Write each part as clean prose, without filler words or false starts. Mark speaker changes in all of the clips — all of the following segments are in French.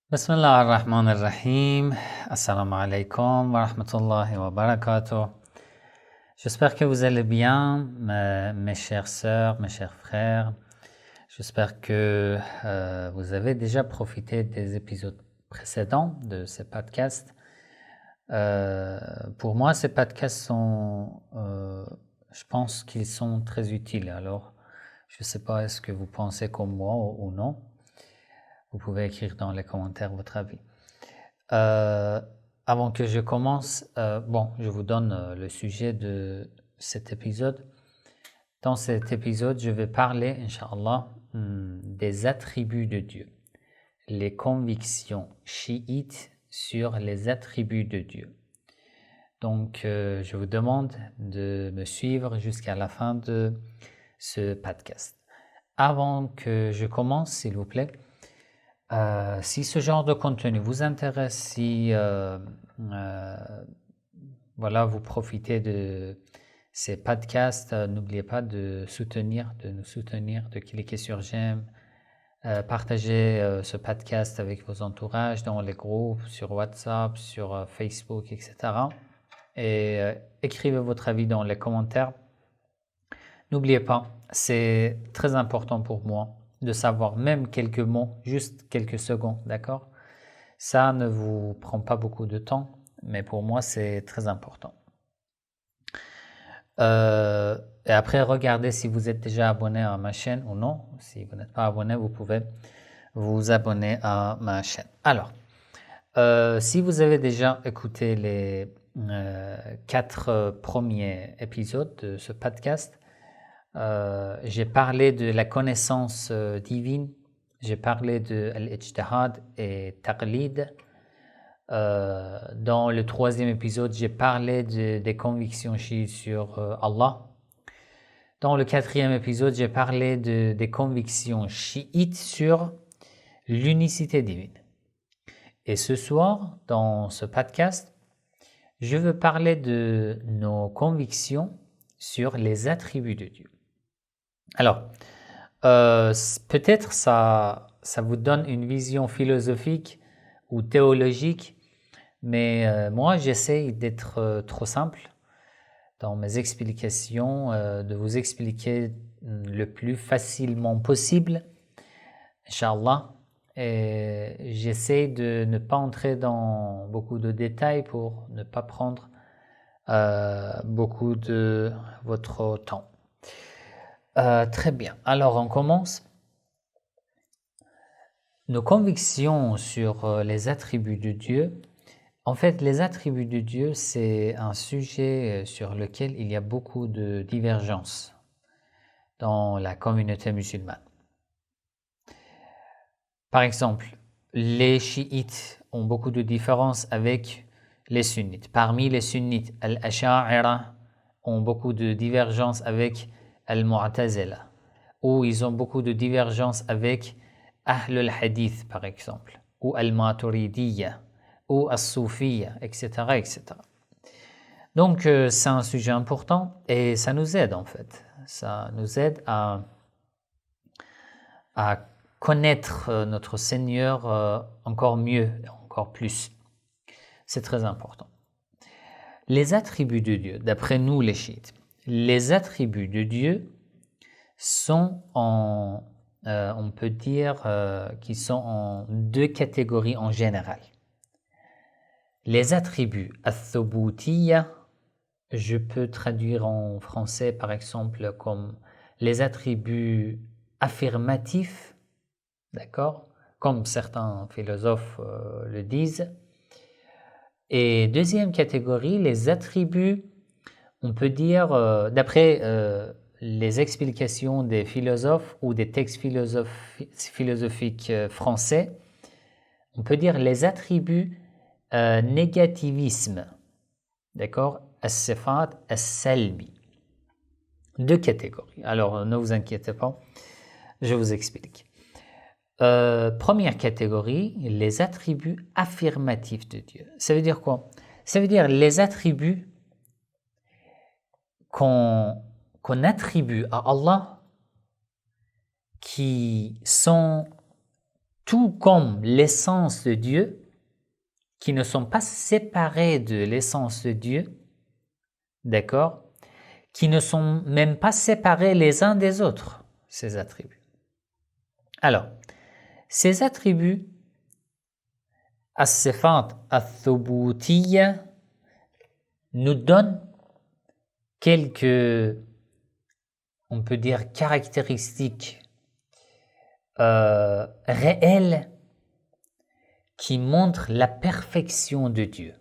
Speaker 1: Bismillah ar-Rahman ar-Rahim. Assalamu alaikum wa rahmatullahi wa barakatuh. J'espère que vous allez bien, mes chères sœurs, mes chers frères. J'espère que vous avez déjà profité des épisodes précédents de ces podcasts. Pour moi, ces podcasts sont, je pense qu'ils sont très utiles. Alors, je ne sais pas, est-ce que vous pensez comme moi ou non? Vous pouvez écrire dans les commentaires votre avis. Avant que je commence, je vous donne le sujet de cet épisode. Dans cet épisode, je vais parler, Inch'Allah, des attributs de Dieu, les convictions chiites sur les attributs de Dieu. Donc, je vous demande de me suivre jusqu'à la fin de ce podcast. Avant que je commence, s'il vous plaît, si ce genre de contenu vous intéresse, si vous profitez de ces podcasts, n'oubliez pas de nous soutenir, de cliquer sur j'aime, partagez ce podcast avec vos entourages, dans les groupes, sur WhatsApp, sur Facebook, etc. Et écrivez votre avis dans les commentaires. N'oubliez pas, c'est très important pour moi de savoir même quelques mots, juste quelques secondes, d'accord? Ça ne vous prend pas beaucoup de temps, mais pour moi, c'est très important. Et après, regardez si vous êtes déjà abonné à ma chaîne ou non. Si vous n'êtes pas abonné, vous pouvez vous abonner à ma chaîne. Alors, si vous avez déjà écouté les 4 premiers épisodes de ce podcast, j'ai parlé de la connaissance divine, j'ai parlé de l'ijtihad et taqlid. Dans le 3e épisode, j'ai parlé des convictions chiites sur Allah. Dans le 4e épisode, j'ai parlé des convictions chiites sur l'unicité divine. Et ce soir, dans ce podcast, je veux parler de nos convictions sur les attributs de Dieu. Alors, peut-être ça vous donne une vision philosophique ou théologique, mais moi j'essaye d'être trop simple dans mes explications, de vous expliquer le plus facilement possible, Inch'Allah. Et j'essaie de ne pas entrer dans beaucoup de détails pour ne pas prendre beaucoup de votre temps. Très bien, alors on commence. Nos convictions sur les attributs de Dieu. En fait, les attributs de Dieu, c'est un sujet sur lequel il y a beaucoup de divergences dans la communauté musulmane. Par exemple, les chiites ont beaucoup de différences avec les sunnites. Parmi les sunnites, al-asha'ira ont beaucoup de divergences avec al-mu'tazila, ou ils ont beaucoup de divergences avec Ahl al-Hadith, par exemple, ou al-Maturidiyya, ou al-Soufiyya, etc., etc. Donc, c'est un sujet important et ça nous aide en fait. Ça nous aide à connaître notre Seigneur encore mieux, encore plus. C'est très important. Les attributs de Dieu, d'après nous les chiites, les attributs de Dieu sont on peut dire qu'ils sont en 2 catégories en général. Les attributs ath-thubutiyya, je peux traduire en français par exemple comme les attributs affirmatifs, d'accord, comme certains philosophes le disent. Et 2e catégorie, les attributs, on peut dire, d'après les explications des philosophes ou des textes philosophiques français, on peut dire les attributs négativisme, d'accord, as-sifat as-salbi. 2 catégories. Alors, ne vous inquiétez pas, je vous explique. Première catégorie, les attributs affirmatifs de Dieu. Ça veut dire quoi? Ça veut dire les attributs qu'on attribue à Allah qui sont tout comme l'essence de Dieu, qui ne sont pas séparés de l'essence de Dieu, d'accord, qui ne sont même pas séparés les uns des autres, ces attributs. Alors, ces attributs, as-sifat ath-thubutiyya, nous donnent quelques, on peut dire, caractéristiques réelles qui montrent la perfection de Dieu.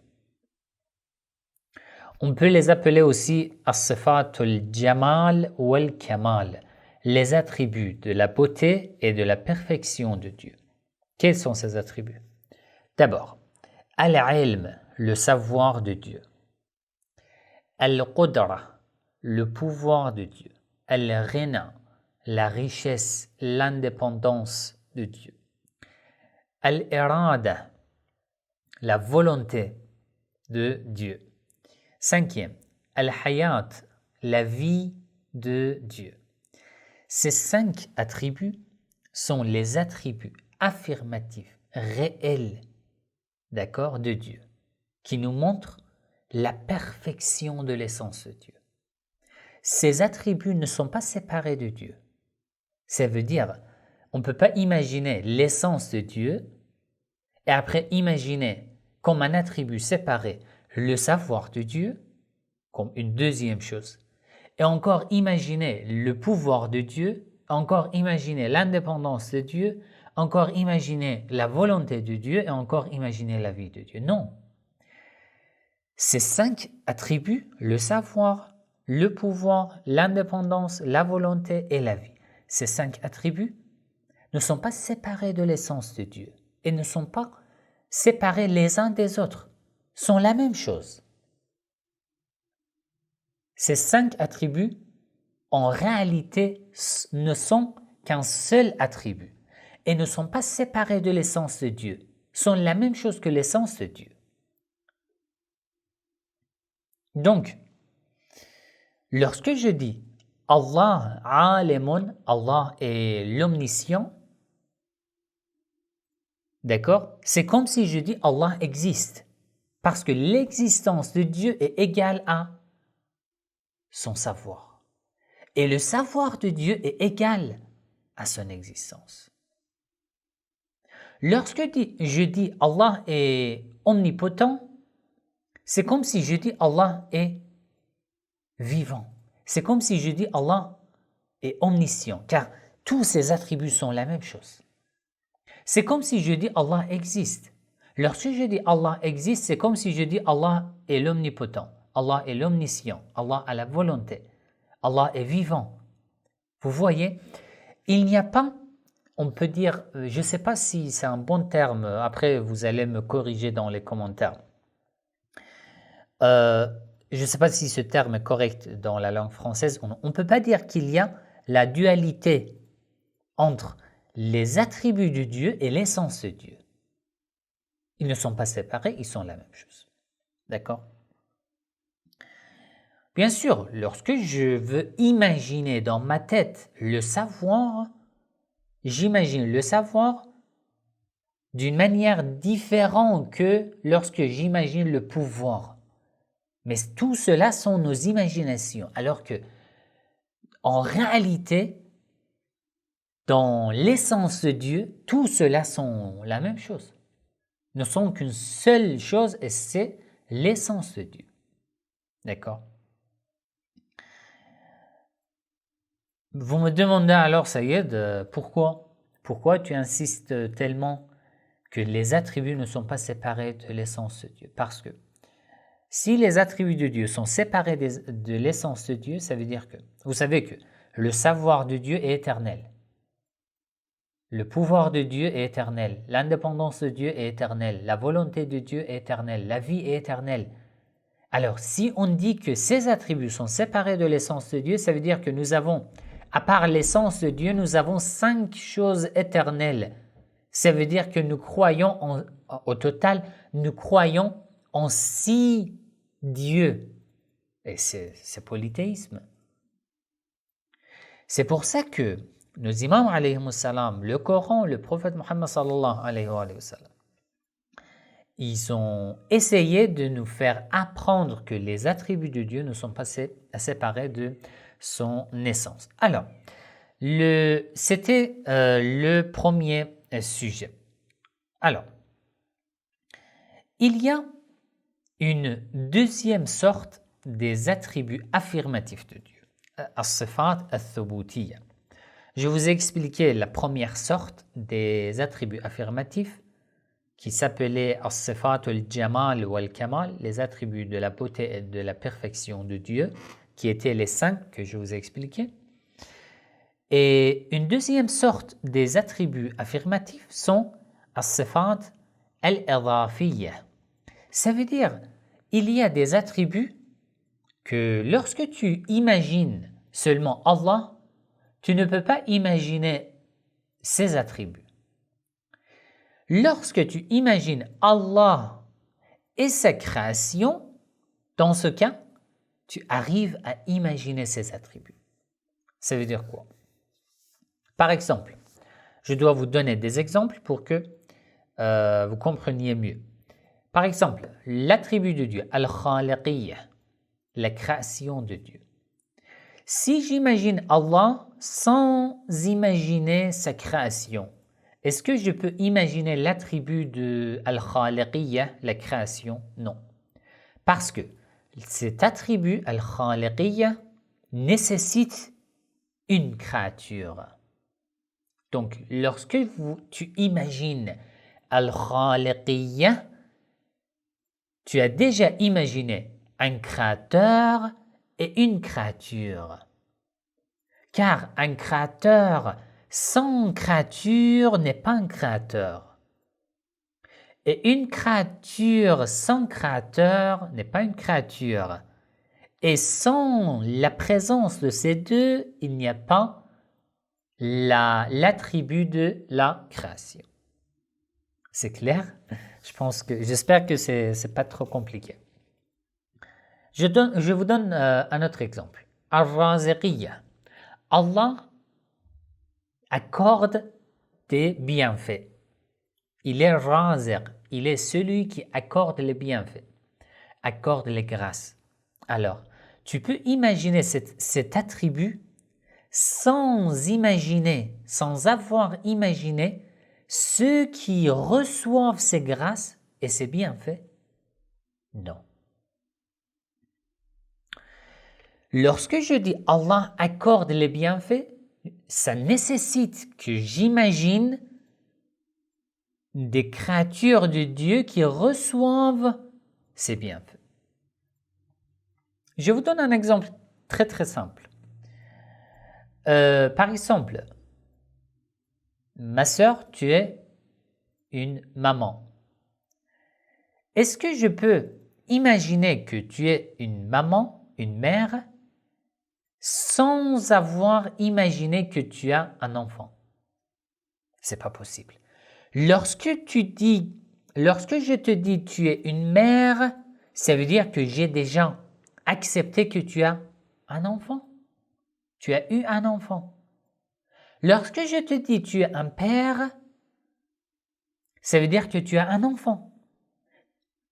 Speaker 1: On peut les appeler aussi as-sifatul jamal wal kamal, les attributs de la beauté et de la perfection de Dieu. Quels sont ces attributs? D'abord, al-ilm, le savoir de Dieu. Al-qudra, le pouvoir de Dieu. Al-ghina, la richesse, l'indépendance de Dieu. Al-irada, la volonté de Dieu. Cinquième, al-hayat, la vie de Dieu. Ces 5 attributs sont les attributs affirmatifs, réels, d'accord, de Dieu, qui nous montrent la perfection de l'essence de Dieu. Ces attributs ne sont pas séparés de Dieu. Ça veut dire, on ne peut pas imaginer l'essence de Dieu et après imaginer comme un attribut séparé le savoir de Dieu, comme une deuxième chose, et encore imaginer le pouvoir de Dieu, encore imaginer l'indépendance de Dieu, encore imaginer la volonté de Dieu et encore imaginer la vie de Dieu. Non. Ces 5 attributs, le savoir, le pouvoir, l'indépendance, la volonté et la vie, ces 5 attributs ne sont pas séparés de l'essence de Dieu et ne sont pas séparés les uns des autres, sont la même chose. Ces 5 attributs, en réalité, ne sont qu'un seul attribut et ne sont pas séparés de l'essence de Dieu, sont la même chose que l'essence de Dieu. Donc, lorsque je dis Allah alimun, Allah est l'omniscient, d'accord, c'est comme si je dis Allah existe, parce que l'existence de Dieu est égale à son savoir. Et le savoir de Dieu est égal à son existence. Lorsque je dis Allah est omnipotent, c'est comme si je dis Allah est vivant. C'est comme si je dis Allah est omniscient, car tous ces attributs sont la même chose. C'est comme si je dis Allah existe. Lorsque je dis Allah existe, c'est comme si je dis Allah est l'omnipotent, Allah est l'omniscient, Allah a la volonté, Allah est vivant. Vous voyez, il n'y a pas, on peut dire, je ne sais pas si c'est un bon terme, après vous allez me corriger dans les commentaires. Je ne sais pas si ce terme est correct dans la langue française. On ne peut pas dire qu'il y a la dualité entre les attributs de Dieu et l'essence de Dieu. Ils ne sont pas séparés, ils sont la même chose. D'accord? Bien sûr, lorsque je veux imaginer dans ma tête le savoir, j'imagine le savoir d'une manière différente que lorsque j'imagine le pouvoir. Mais tout cela sont nos imaginations, alors que en réalité, dans l'essence de Dieu, tout cela sont la même chose. Ne sont qu'une seule chose et c'est l'essence de Dieu. D'accord? Vous me demandez alors, Sayed, pourquoi tu insistes tellement que les attributs ne sont pas séparés de l'essence de Dieu? Parce que si les attributs de Dieu sont séparés de l'essence de Dieu, ça veut dire que, vous savez que le savoir de Dieu est éternel. Le pouvoir de Dieu est éternel. L'indépendance de Dieu est éternelle. La volonté de Dieu est éternelle. La vie est éternelle. Alors, si on dit que ces attributs sont séparés de l'essence de Dieu, ça veut dire que nous avons, à part l'essence de Dieu, nous avons 5 choses éternelles. Ça veut dire que nous croyons, au total, nous croyons en 6 dieux. Et c'est polythéisme. C'est pour ça que nos imams alayhi salam, le Coran, le prophète Muhammad sallallahu alayhi wa sallam, ils ont essayé de nous faire apprendre que les attributs de Dieu ne sont pas séparés de son essence. Alors, c'était le premier sujet. Alors, il y a une deuxième sorte des attributs affirmatifs de Dieu, as-sifat al-thubutiyya. Je vous ai expliqué la première sorte des attributs affirmatifs qui s'appelait as-sifat al-jamal wal-kamal, les attributs de la beauté et de la perfection de Dieu, qui étaient les 5 que je vous ai expliqués. Et une deuxième sorte des attributs affirmatifs sont as-sifat al-idafiyya. Ça veut dire, il y a des attributs que lorsque tu imagines seulement Allah, tu ne peux pas imaginer ces attributs. Lorsque tu imagines Allah et sa création, dans ce cas, tu arrives à imaginer ces attributs. Ça veut dire quoi? Par exemple, je dois vous donner des exemples pour que vous compreniez mieux. Par exemple, l'attribut de Dieu, al-khaliqiyya, la création de Dieu. Si j'imagine Allah sans imaginer sa création, est-ce que je peux imaginer l'attribut de al-khaliqiyya, la création? Non. Parce que cet attribut, al-khaliqiyya, nécessite une créature. Donc, lorsque tu imagines al-khaliqiyya, tu as déjà imaginé un créateur et une créature. Car un créateur sans créature n'est pas un créateur. Et une créature sans créateur n'est pas une créature. Et sans la présence de ces deux, il n'y a pas l'attribut de la création. C'est clair? J'espère que c'est pas trop compliqué. Je vous donne un autre exemple. Ar-Raziqiyya. Allah accorde des bienfaits. Il est Raziq. Il est celui qui accorde les bienfaits, accorde les grâces. Alors, tu peux imaginer cet attribut sans avoir imaginé ceux qui reçoivent ces grâces et ces bienfaits? Non. Lorsque je dis Allah accorde les bienfaits, ça nécessite que j'imagine des créatures de Dieu qui reçoivent ces bienfaits. Je vous donne un exemple très très simple. Par exemple, ma sœur, tu es une maman. Est-ce que je peux imaginer que tu es une maman, une mère, sans avoir imaginé que tu as un enfant? C'est pas possible. Lorsque je te dis tu es une mère, ça veut dire que j'ai déjà accepté que tu as un enfant. Tu as eu un enfant. Lorsque je te dis tu es un père, ça veut dire que tu as un enfant.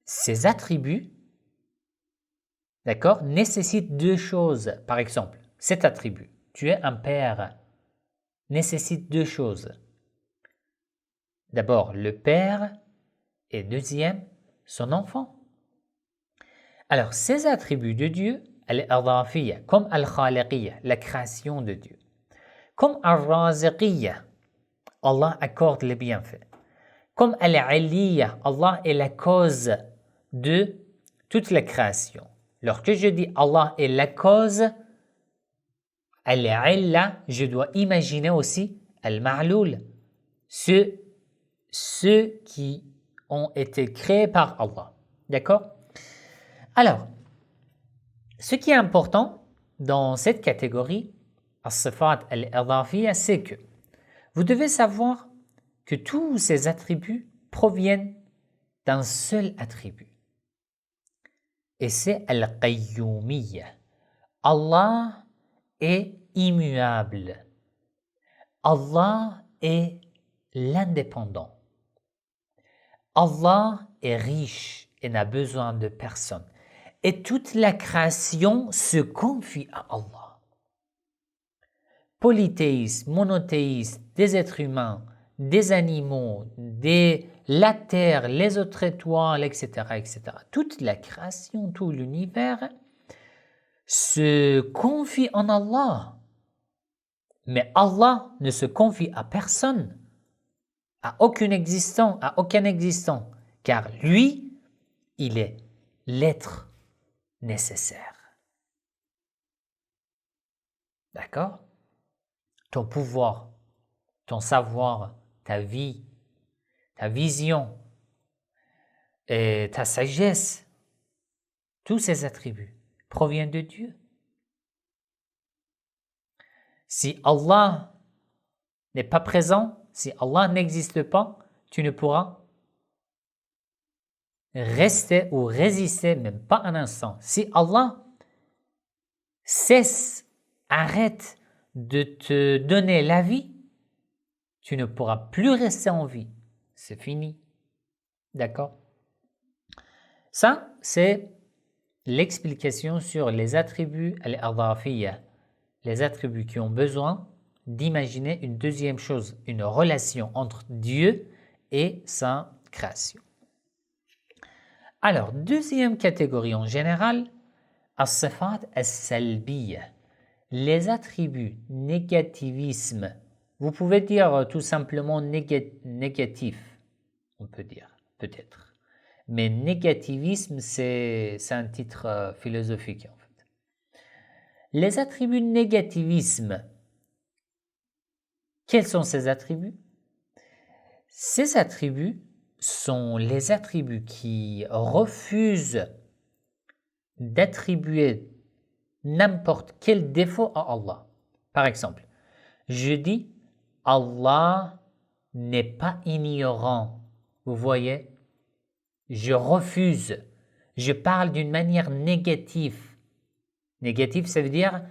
Speaker 1: Ces attributs, d'accord, nécessitent deux choses. Par exemple, cet attribut, tu es un père, nécessite deux choses. D'abord, le père et deuxième, son enfant. Alors, ces attributs de Dieu, al-idafiyya, comme al-khaliqiyya, la création de Dieu, comme al-raziqiyya, Allah accorde les bienfaits, comme al-aliyya, Allah est la cause de toute la création. Lorsque je dis Allah est la cause, al-illa, je dois imaginer aussi al-ma'loul, ceux qui ont été créés par Allah. D'accord? Alors, ce qui est important dans cette catégorie, as-sifat al-idafiyya, c'est que vous devez savoir que tous ces attributs proviennent d'un seul attribut. Et c'est al-qayyumiyya. Allah est immuable. Allah est l'indépendant. Allah est riche et n'a besoin de personne. Et toute la création se confie à Allah. Polythéistes, monothéistes, des êtres humains, des animaux, la terre, les autres étoiles, etc., etc. Toute la création, tout l'univers se confie en Allah. Mais Allah ne se confie à personne, à aucun existant, car lui, il est l'être nécessaire. D'accord? Ton pouvoir, ton savoir, ta vie, ta vision et ta sagesse, tous ces attributs proviennent de Dieu. Si Allah n'est pas présent, si Allah n'existe pas, tu ne pourras rester ou résister même pas un instant. Si Allah arrête de te donner la vie, tu ne pourras plus rester en vie. C'est fini. D'accord? Ça, c'est l'explication sur les attributs al-adafiyya, les attributs qui ont besoin d'imaginer une deuxième chose, une relation entre Dieu et sa création. Alors, deuxième catégorie en général, as-sifat as-salbiyya, les attributs négativisme. Vous pouvez dire tout simplement négatif, on peut dire, peut-être. Mais négativisme, c'est un titre philosophique en fait. Les attributs négativisme, quels sont ces attributs? Ces attributs sont les attributs qui refusent d'attribuer n'importe quel défaut à Allah. Par exemple, je dis Allah n'est pas ignorant. Vous voyez? Je refuse. Je parle d'une manière négative. Négatif, ça veut dire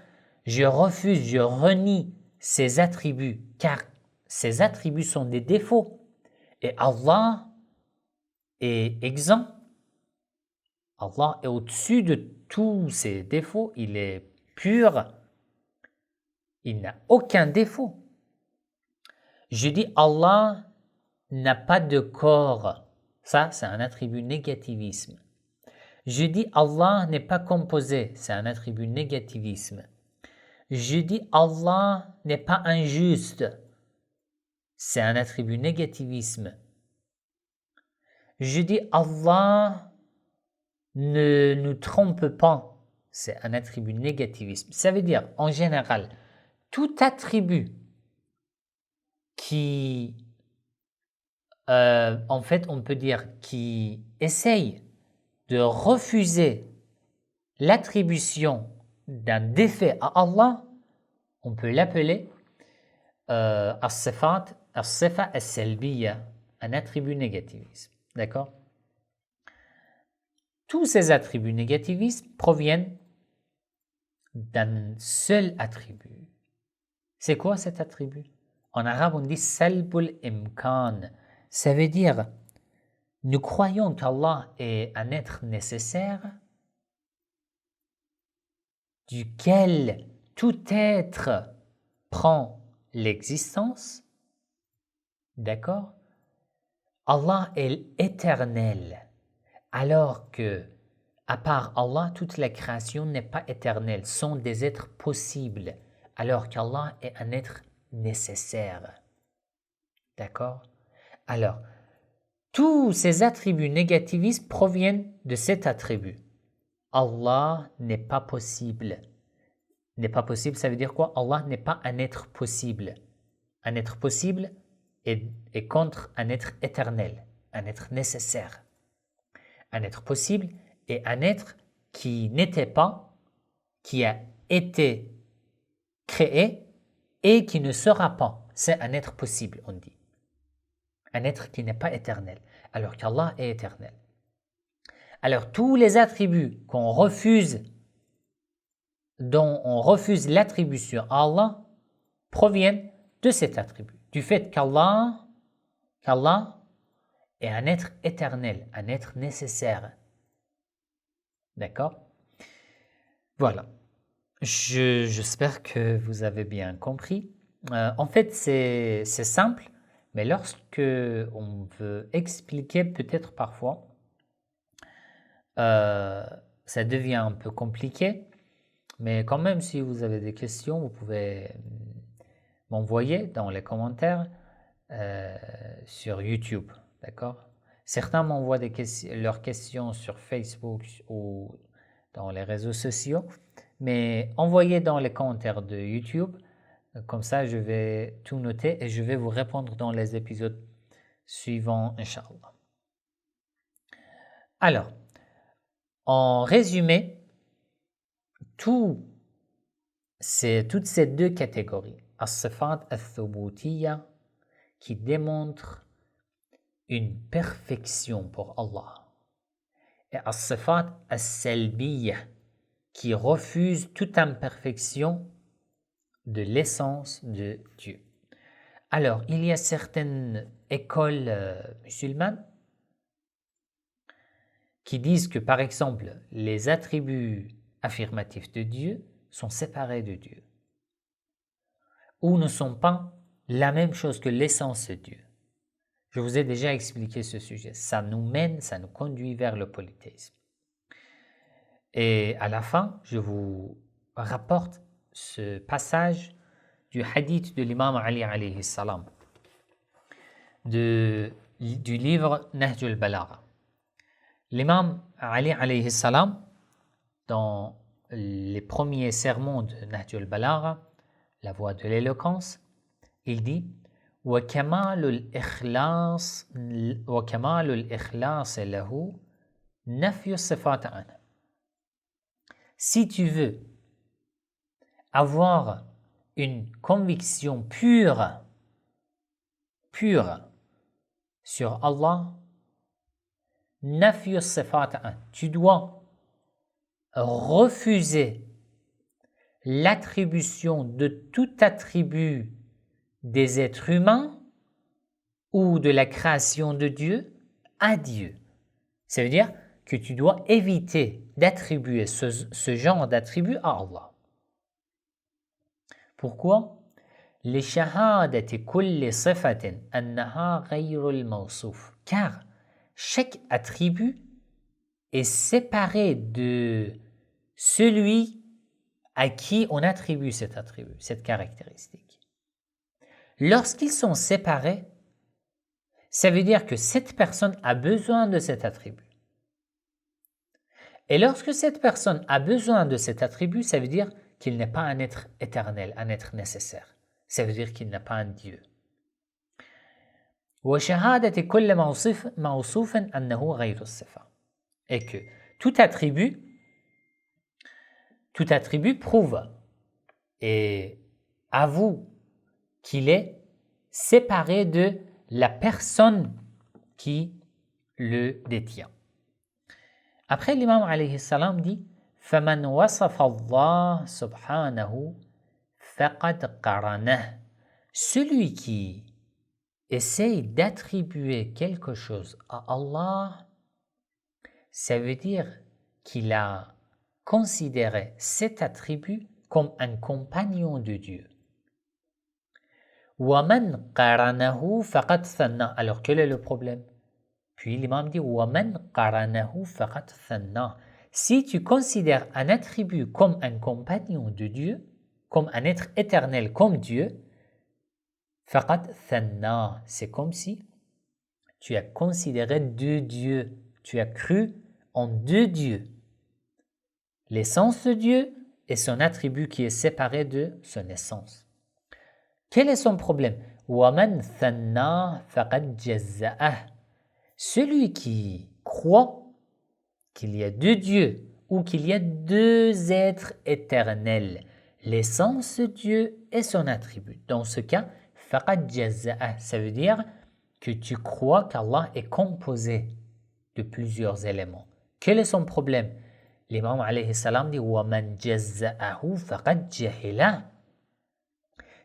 Speaker 1: je refuse, je renie ces attributs, car ces attributs sont des défauts. Et Allah est exempt. Allah est au-dessus de tous ces défauts. Il est pur. Il n'a aucun défaut. Je dis Allah n'a pas de corps. Ça, c'est un attribut négativisme. Je dis Allah n'est pas composé. C'est un attribut négativisme. Je dis Allah n'est pas injuste. C'est un attribut négativisme. Je dis Allah ne nous trompe pas. C'est un attribut négativisme. Ça veut dire, en général, tout attribut qui, en fait, on peut dire, qui essaye de refuser l'attribution d'un défait à Allah, on peut l'appeler as-sifa as-salbiyya, un attribut négativisme. D'accord? Tous ces attributs négativistes proviennent d'un seul attribut. C'est quoi cet attribut? En arabe, on dit salbul imkan. Ça veut dire, nous croyons qu'Allah est un être nécessaire duquel tout être prend l'existence. D'accord? Allah est éternel. Alors que, à part Allah, toute la création n'est pas éternelle, sont des êtres possibles, alors qu'Allah est un être nécessaire. D'accord? Alors, tous ces attributs négativistes proviennent de cet attribut. Allah n'est pas possible. N'est pas possible, ça veut dire quoi? Allah n'est pas un être possible. Un être possible est contre un être éternel, un être nécessaire. Un être possible est un être qui n'était pas, qui a été créé et qui ne sera pas. C'est un être possible, on dit. Un être qui n'est pas éternel, alors qu'Allah est éternel. Alors tous les attributs qu'on refuse, dont on refuse l'attribution à Allah, proviennent de cet attribut, du fait qu'Allah est un être éternel, un être nécessaire. D'accord? Voilà. J'espère que vous avez bien compris. En fait, c'est simple, mais lorsque on veut expliquer, peut-être parfois, ça devient un peu compliqué. Mais quand même, si vous avez des questions, vous pouvez m'envoyer dans les commentaires sur YouTube. D'accord? Certains m'envoient leurs questions sur Facebook ou dans les réseaux sociaux, mais envoyez dans les commentaires de YouTube. Comme ça, je vais tout noter et je vais vous répondre dans les épisodes suivants, Inch'Allah. Alors, en résumé, toutes ces deux catégories, as-sifat al-thubutiyya, qui démontrent une perfection pour Allah, et as-sifat al-salbiyya, qui refuse toute imperfection de l'essence de Dieu. Alors, il y a certaines écoles musulmanes qui disent que, par exemple, les attributs affirmatifs de Dieu sont séparés de Dieu, ou ne sont pas la même chose que l'essence de Dieu. Je vous ai déjà expliqué ce sujet. Ça nous conduit vers le polythéisme. Et à la fin, je vous rapporte ce passage du hadith de l'imam Ali alayhi salam, du livre Nahj al-Balagha. L'imam Ali alayhi salam, dans les premiers sermons de Nahj al-Balagha, la voie de l'éloquence, il dit وَكَمَالُ الْإِخْلَاصِ لَهُ نَفْيُ الصِّفَاتِ عَنْهُ. Si tu veux avoir une conviction pure sur Allah, nafyu sifat, tu dois refuser l'attribution de tout attribut des êtres humains ou de la création de Dieu à Dieu. Ça veut dire que tu dois éviter d'attribuer ce genre d'attribut à Allah. Pourquoi? لِشَهَادَةِ كُلِّ صِفَةٍ أَنَّهَا غَيْرُ الْمَوْصُوفِ. Car chaque attribut est séparé de celui à qui on attribue cet attribut, cette caractéristique. Lorsqu'ils sont séparés, ça veut dire que cette personne a besoin de cet attribut. Et lorsque cette personne a besoin de cet attribut, ça veut dire qu'il n'est pas un être éternel, un être nécessaire. Ça veut dire qu'il n'est pas un Dieu. وَشَهَادَةِ كُلِّ مَوْصُوفٍ أَنَّهُ غَيْرُ الصِّفَةِ. Et que tout attribut prouve et avoue qu'il est séparé de la personne qui le détient. Après, l'imam alayhi salam dit فَمَنْ وَصَفَ اللَّهِ سُبْحَانَهُ فَقَدْ قَرَنَهُ. Celui qui essaye d'attribuer quelque chose à Allah, ça veut dire qu'il a considéré cet attribut comme un compagnon de Dieu. وَمَنْ قَرَنَهُ فَقَدْ ثَنَّى. Alors quel est le problème? Puis l'imam dit وَمَنْ قَرَنَهُ فَقَدْ ثَنَّى. Si tu considères un attribut comme un compagnon de Dieu, comme un être éternel comme Dieu, فَقَدْ ثَنَّى, c'est comme si tu as considéré deux dieux, tu as cru en deux dieux, l'essence de Dieu et son attribut qui est séparé de son essence. Quel est son problème? وَمَنْ ثَنَّى فَقَدْ جَزَّأَهُ. Celui qui croit qu'il y a deux dieux ou qu'il y a deux êtres éternels, l'essence de Dieu et son attribut. Dans ce cas, فَقَدْ جَزَّأَهُ, ça veut dire que tu crois qu'Allah est composé de plusieurs éléments. Quel est son problème? L'imam alayhi salam dit وَمَنْ جَزَّأَهُ فَقَدْ جَهِلَهُ.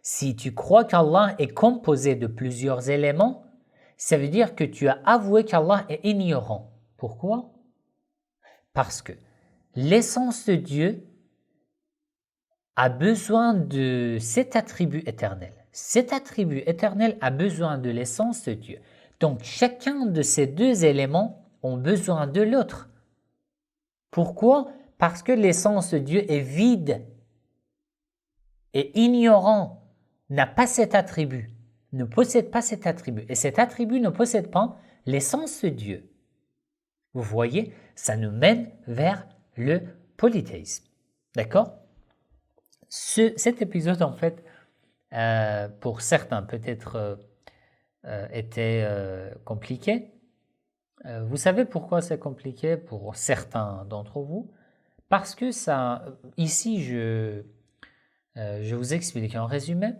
Speaker 1: Si tu crois qu'Allah est composé de plusieurs éléments, ça veut dire que tu as avoué qu'Allah est ignorant. Pourquoi? Parce que l'essence de Dieu a besoin de cet attribut éternel. Cet attribut éternel a besoin de l'essence de Dieu. Donc, chacun de ces deux éléments ont besoin de l'autre. Pourquoi? Parce que l'essence de Dieu est vide et ignorant, n'a pas cet attribut, ne possède pas cet attribut. Et cet attribut ne possède pas l'essence de Dieu. Vous voyez, ça nous mène vers le polythéisme. D'accord? Cet épisode, en fait, pour certains, peut-être était compliqué. Vous savez pourquoi c'est compliqué pour certains d'entre vous? Parce que ça, ici, je vous explique en résumé.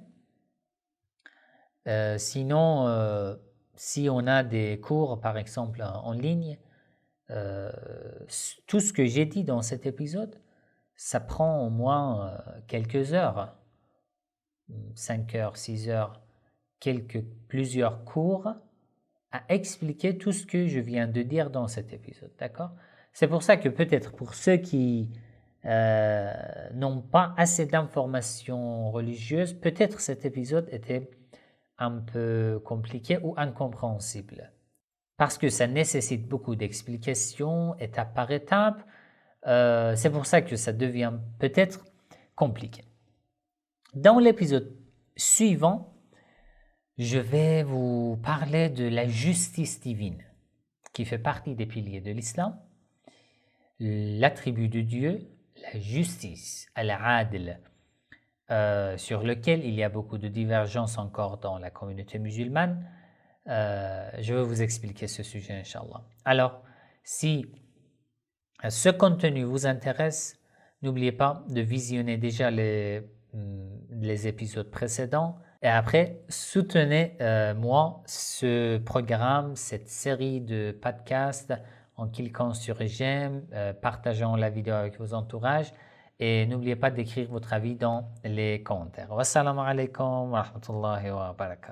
Speaker 1: Sinon, si on a des cours, par exemple, en ligne, tout ce que j'ai dit dans cet épisode, ça prend au moins quelques heures, 5 heures, 6 heures, plusieurs cours à expliquer tout ce que je viens de dire dans cet épisode, d'accord? C'est pour ça que peut-être pour ceux qui n'ont pas assez d'informations religieuses, peut-être cet épisode était un peu compliqué ou incompréhensible. Parce que ça nécessite beaucoup d'explications, étape par étape. C'est pour ça que ça devient peut-être compliqué. Dans l'épisode suivant, je vais vous parler de la justice divine, qui fait partie des piliers de l'islam, l'attribut de Dieu, la justice, al-adl, sur lequel il y a beaucoup de divergences encore dans la communauté musulmane. Je vais vous expliquer ce sujet, Inch'Allah. Alors, si ce contenu vous intéresse, n'oubliez pas de visionner déjà les épisodes précédents et après, soutenez-moi ce programme, cette série de podcasts en cliquant sur j'aime, partageant la vidéo avec vos entourages et n'oubliez pas d'écrire votre avis dans les commentaires. Wassalamu alaikum wa rahmatullahi wa barakatuh.